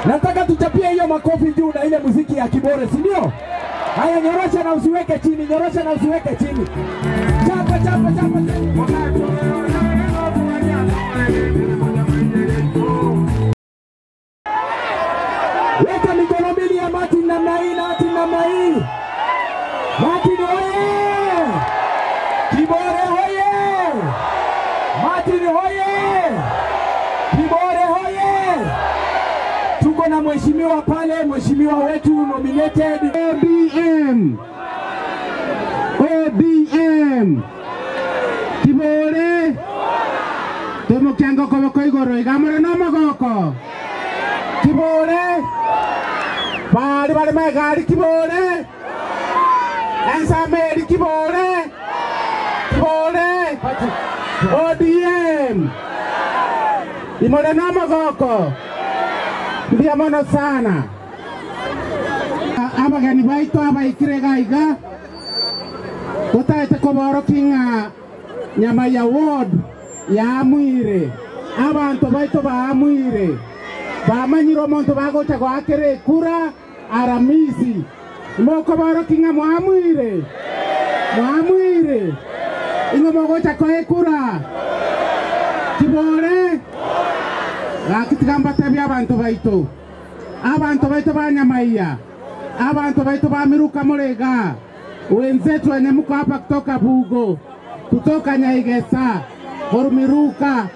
Nataka tuchapie hiyo makofi juu na ile muziki ya Kibore, si ndio? Haya, nyorosha na usiweke chini, nyorosha na usiweke chini. Chapa chapa chapa. Weka mikono mbili ya Martin namna hii, Martin namna hii. Martin hoye! Kibore hoye! Martin hoye! Kibore hoye! Tuko na mheshimiwa pale, mheshimiwa wetu nominated ODM. ODM. Kibore. Tomo kiango koboko igoro igamore no magoko. Kibore. Bali magari Kibore. Ensa meri Kibore. Kibore. ODM. Imore no magoko. Ndia mono sana. Abagani baito abaikire gaiga. Tutaete koboro kinga nyama ya ward ya Mwire. Abantu baito ba Mwire. Bamanyiro monto bagocha gwakere kura aramisi. Moko boro kinga Mwire. Mwire. Ingo mogocha koe kura. Kibore. Akitigamba tabia abantu baito. Abantu baito banyamaiya. Abantu baito bamiruka Murega. Wenzetu wenye mko hapa kutoka Bugo, kutoka Nyaigesa, Horumiruka.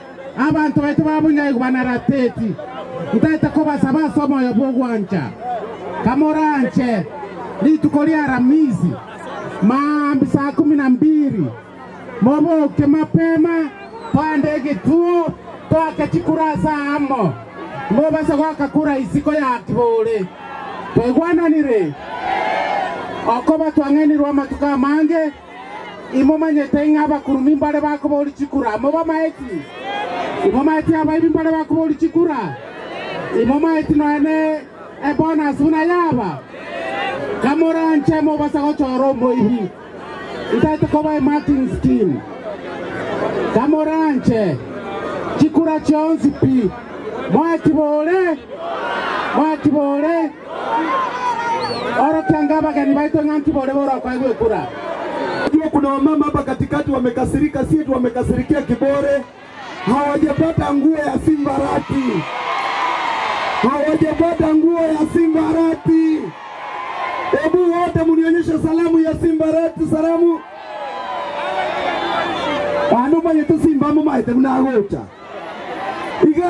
Abantu baito bamunyaigu banarateti. Utaita koba saba somo ya Bogwancha. Kamoranche. Litukolia aramizi. Maambi saa 12. Moboke mapema. Pande gituo. Toa chikura samo. Mbobasa kwa kakura isiko ya Kibore. Twegwana nire. Okoba twangeni rwama tukamange. Imomanye tenga bakurumi mbale bakoboli chikura. Moba maeti. Imomanye abayibi mbale bakoboli chikura. Imomanye noene bonus unayaba. Kamoranche mobasa gocho rombo ihi. Itaite koba Martin scheme. Kamoranche. Chikura chonzi pi. Mwa Kibore. Mwa Kibore. Oro kiangaba gani baito nganki Kibore bora kwa hiyo kura. Ndio kuna wamama hapa katikati wamekasirika, sisi wamekasirikia Kibore. Hawajapata nguo ya Simbarati. Hawajapata nguo ya Simbarati. Hebu wote mnionyeshe salamu ya Simbarati, salamu. Ano manyeto Simba mu maite munagocha.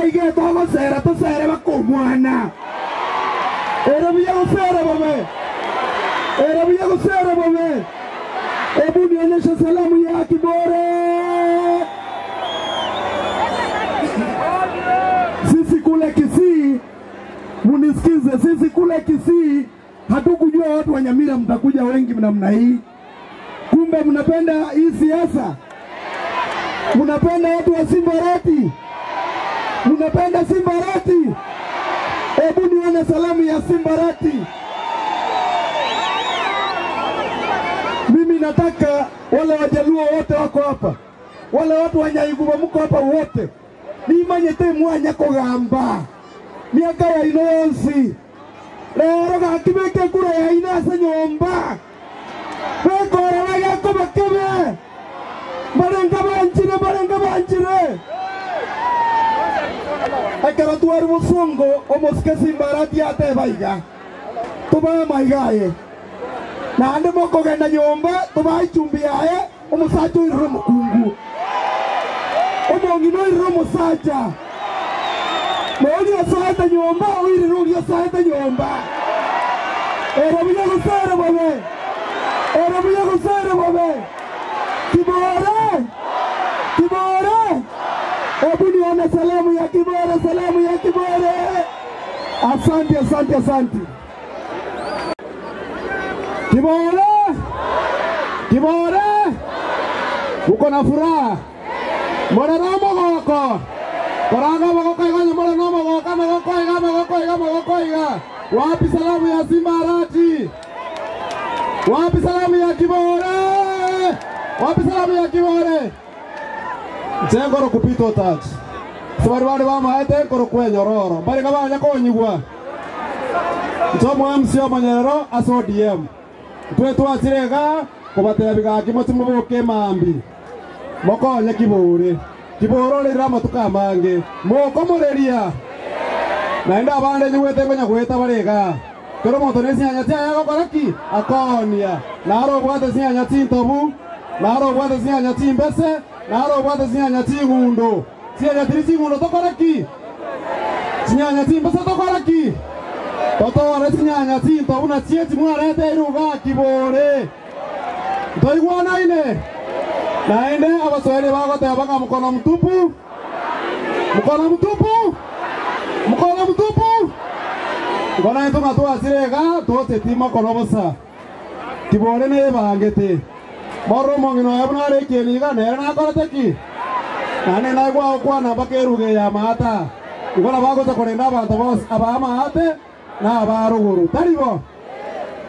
Iga togo sera to sera bakomwana. Era biya sera bome. Era biya sera bome. Hebu nionyeshe salamu ya Kibore. Sisi kule Kisii, munisikize, sisi kule Kisii hatukujua watu wa Nyamira mtakuja wengi namna hii. Kumbe mnapenda hii siasa. Mnapenda watu wa Simbarati. Mnapenda Simbarati. Hebu nione salamu ya Simbarati. Mimi nataka wale Wajaluo wote wako hapa. Wale watu wa Nyaiguba mko hapa wote. Nimanyete mwanya kogamba. Miaka ya inonsi. Lero gakibeke kura ya inasa nyomba. Wekora wayako bakebe. Barenga banchire. Akara tuari musungo omoske Simbarati ate baiga. Tuba maigaye. Na ande moko genda nyomba tuba ichumbiaye omusacho irro mukungu. Omongino irro musacha. Moni asaita nyomba oiri rugi asaita nyomba. Era biya gusara babe. Era biya gusara babe. Kibore. Kibore. Hebu nione salamu ya Kibore, salamu ya Kibore. Asante, asante, asante. Kibore. Kibore. Uko na furaha. Mbona namo goko. Koraga magoko iganya mbona namo goko magoko iga. Wapi salamu ya Simbarati? Wapi salamu ya Kibore? Wapi salamu ya Kibore? Zengoro kupito tax. Swari wale wa maete koro kwenyororo. Bari kama nya konyigwa. Tomo MC Omanyero aso DM. Twe twasirega kubatera bigaki mutima boke mambi. Moko nya Kibore. Kiboro rira matuka mange. Moko mureria. Naenda abande nyuwete ngonya kweta barega. Kero moto nesi anyatya yago koraki akonia. Naro bwate si anyatya ntobu. Naro bwate si anyatya mbese. Naro bwate si anyatya ngundo. Si anyatya ngundo tokoraki. Si anyatya mbese tokoraki. Toto wale si anyatya ntobu na chieti mwarete iruga Kibore. Toigwana ine. Naende abaswahili bagote abanga mkono mtupu. Mkono mtupu. Mkono mtupu. Ngona ito ngatuwa sirega tote tima konobosa. Kibore ne bangete. Moro mongino yabuna rekeniga nera na korateki. Nane na kwa na bakeruge ya mata. Ngona bago ta korenda abantu bos abama ate na abaruguru. Taribo.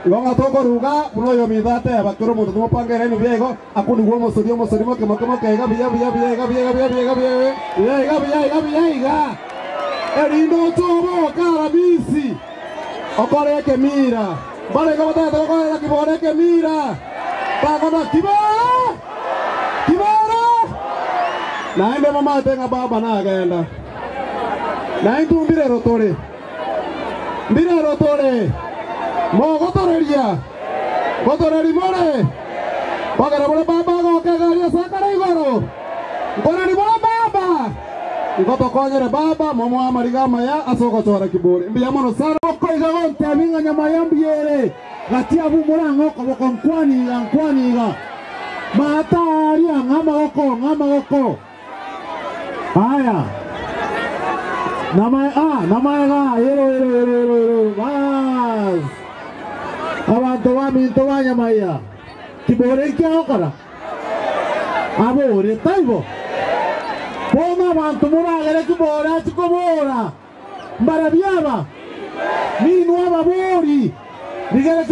Ngonga toko ruga uno yo midate abakero mutu mo pangere ni biego akuni gwo mosodio mosorimo kemo kega biya Erindo tobo karabisi. Okore ke mira. Bale ko ta okore la Kibore ke mira. Takona Kibore. Kibore. Naende mama tenga baba na agenda. Naindu mbire rotore. Mbire rotore. Mo gotoreria. Gotoreri more. Bagara bole baba go ke garia sakara igoro. Ngora ni baba. Ngoto konyere baba momo amariga maya asoko chora Kibore. Mbiya mono sana ko igago ntaminga nyama yambiere. Gatia bu murango ko konkwani ga. Mata ari ngama goko. Haya. Nama ga yero. Bas. Abantu baminto banyamaya. Kibore kya okara. Abore taibo. Bona abantu muragere Kibore atikobora. Mbarabyaba. Minu ababori. Nigere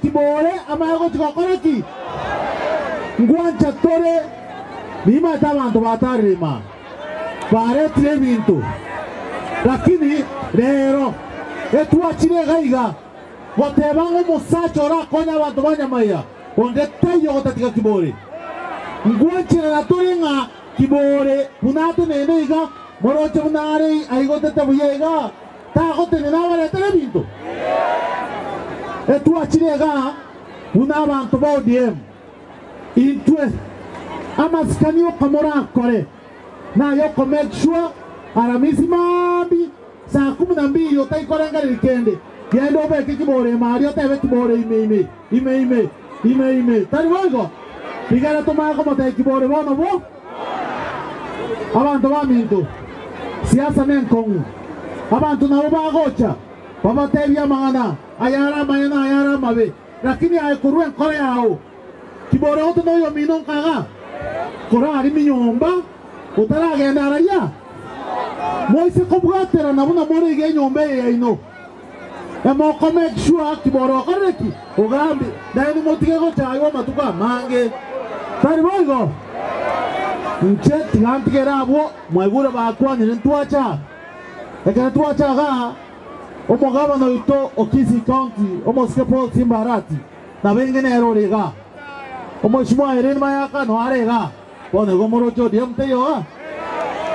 Kibore amago tikokoraki. Ngwancha tore. Bima tabantu batarima. Pare trebintu. Lakini rero etuachire gaiga. Gotebango musacho ra konya abantu banyamaya. Onde tayo gotatika Kibore. Ngwanchira naturinga Kibore punate neneiga moroche punare aigote tabuyega tagote nenabare telebinto. Etuachirega unabantu bodiem intwe amaskanio kamora kore na yoko make sure aramisi mambi saa 12 utaikorenga likende gendo beke Kibore mari otebe Kibore ime tariwogo bigara tomako mote Kibore bono bo abantu bamintu siasa nenkongu abantu nabo bagocha babatebya mangana ayara mayana ayara mabe lakini aikurwe nkore yao Kibore oto no yo minon kaga kora ari minyomba utaragenda araya moise kobgatera nabuna more ige nyombe yaino emoko make sure Kibore okareki ugambi dai motige go chayo matuka mange taribogo Ncheti gantigera abo mwegura bakwani ntwacha ekana twacha ga omugaba no ito Okisi County omoskepo Simbarati na bengene erorega omoshimwa eren mayaka no arega bone gomorocho diemteyo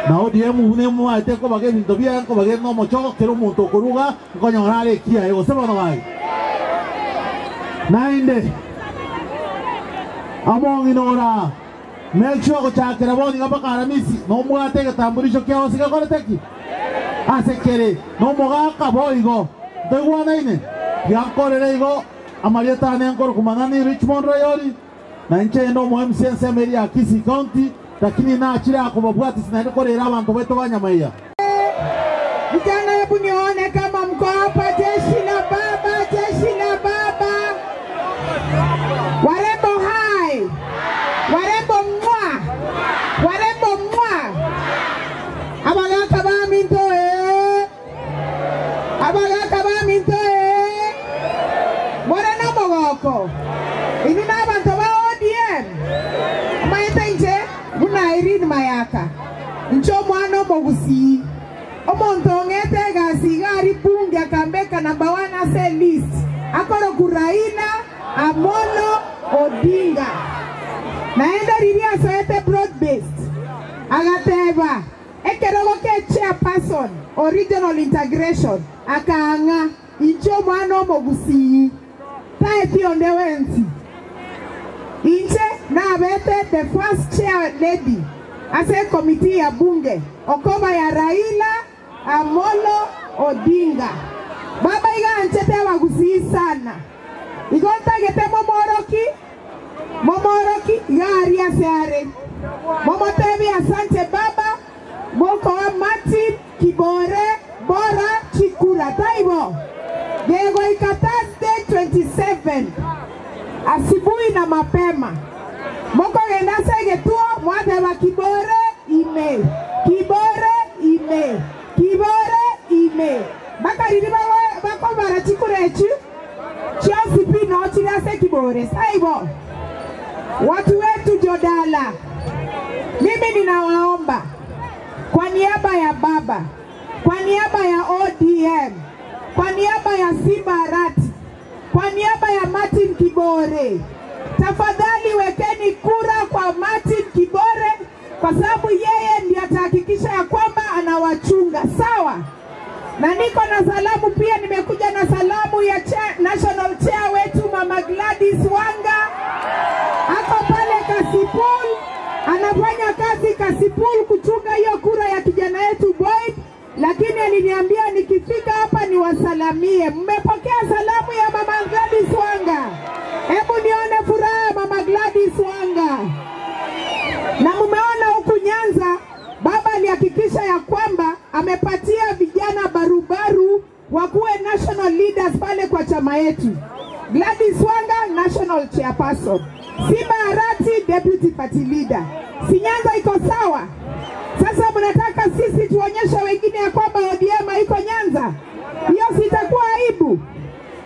na odiem une mu ate ko bage binto bia ko bage no mocho kero muntu kuruga nkonyora kia ego sebo no bai nainde among inora make sure ko chakera boni ngapa karamisi no muate ke tamburisho kya osika koreteki asekere no mogaka boigo degwana ine yankorere igo amarieta ne ankor kumanani Richmond Royal na nche ndo mo MCN Meria Kisi County lakini na achira ko babwati sinaenda korera abantu beto banyamaya vijana hebu nione kama mko hapa jeshi la baba warembo hai warembo mwa abagaka ba minto morena mogoko ini na abantu ba ODM gaka ncho mwana mogusi omonto ngete gasigari bunge akambeka number 1 ase list akoro kuraina Amolo Odinga naenda riria soete broad based agateba ekerogo ke chairperson original integration akaanga incho mwana mogusi taeti ondewenti inche na bete the first chair lady ase committee ya bunge okoba ya Raila Amolo Odinga baba iga anchete wagusi sana igonta gete momoroki gari aseare momotebi asante baba moko Martin Kibore Bora Chikura taibo Diego Thursday 27 asubuhi na mapema moko genda segetuo mwate wa Kibore ime bakari bako bara Chikurechu Chelsea pino chilase Kibore saibo watu wetu Jodala mimi ninawaomba kwa niaba ya baba kwa niaba ya ODM kwa niaba ya Simba Arati kwa niaba ya Martin Kibore tafadhali wekeni kura kwa Martin Kibore kwa sababu yeye ndiye atahakikisha ya kwamba anawachunga sawa. Na niko na salamu pia, nimekuja na salamu ya national chair wetu Mama Gladys Wanga ako pale Kasipul, anafanya kazi Kasipul kuchunga hiyo kura ya kijana yetu Boyd, lakini aliniambia nikifika hapa niwasalamie. Mmepokea salamu ya Mama Gladys Wanga? Hebu nione furaha Mama Gladys Wanga. Na mumeona huku Nyanza baba alihakikisha ya kwamba amepatia vijana barubaru wakuwe national leaders pale kwa chama yetu. Gladys Wanga national chairperson, Simba Arati deputy party leader. Si Nyanza iko sawa? Sasa mnataka sisi tuonyeshe wengine ya kwamba ODM iko Nyanza? Hiyo sitakuwa aibu.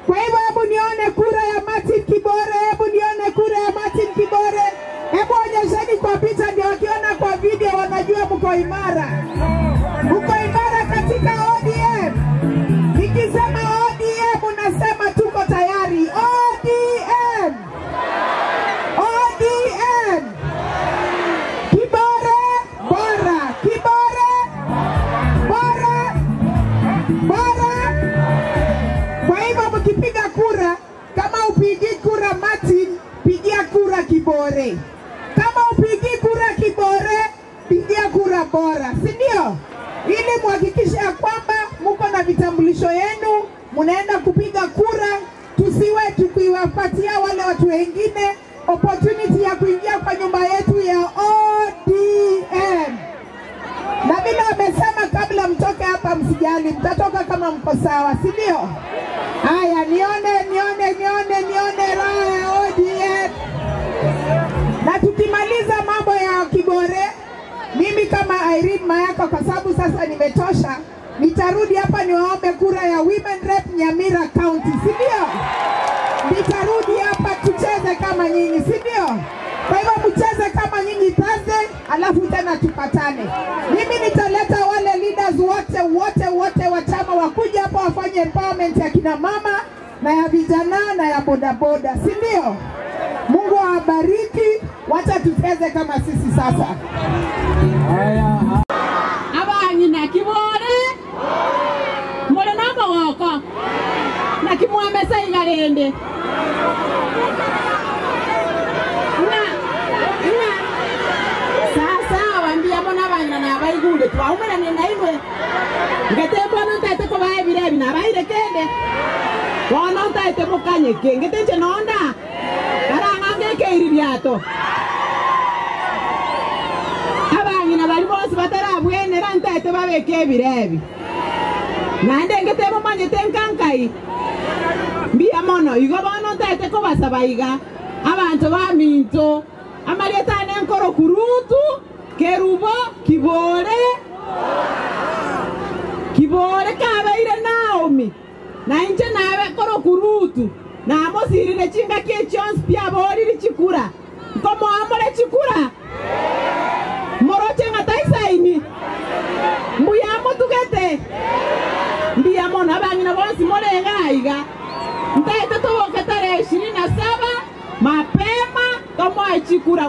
Kwa hivyo hebu nione kura ya Martin Kibore, hebu nione kura ya Martin Kibore. Hebu onyesheni kwa picha ndio wakiona kwa video wanajua mko imara. Mko imara katika ODM. Nikisema ODM unasema tuko tayari. ODM. ODM. Kibore bora. Kibore bora. Bora. Kwa hivyo mkipiga kura, kama upigi kura Martin, pigia kura Kibore. Kama upigi kura Kibore, pigia kura bora, si ndio? Ili muhakikishe ya kwamba mko na vitambulisho yenu, mnaenda kupiga kura, tusiwe tukiwapatia wale watu wengine opportunity ya kuingia kwa nyumba yetu ya ODM. Na vile wamesema kabla mtoke hapa msijali, mtatoka kama mko sawa, si ndio? Haya, nione raha ya ODM. Na tukimaliza mambo ya Kibore, mimi kama Irene Mayaka, kwa sababu sasa nimetosha, nitarudi hapa niwaombe kura ya Women Rep Nyamira County, si ndio? Nitarudi hapa tucheze kama nyinyi, si ndio? Kwa hivyo mcheze kama nyinyi Thursday, alafu tena tupatane. Mimi nitaleta wale leaders wote wa chama wakuja hapa wafanye empowerment ya kina mama na ya vijana na ya bodaboda, si ndio? Mungu awabariki, wacha tucheze kama sisi sasa. Abanyi na Kibore mole namba wako na kimwamesa igarende sasa wambia bona bana na baigude twaumera ni naimwe ngetembo nontate ko bae birebi na baire kende wana ntate mukanye ngete nje nonda aranga ngeke iriato abanyi na bali bose batarabwene rantate babeke birebi nande ngetemo manye tenkankai mbia mono igo bono ntate ko basabaiga abantu baminto amalieta nenkoro kurutu kerubo Kibore kabeire Naomi na inje nawe koro kurutu na mosirire chinga ke chons pia bori chikura komo amore chikura moro chenga mono abang'ina bonsi morega iga ntaete toboke tarehe 27 mapema tomoe chikura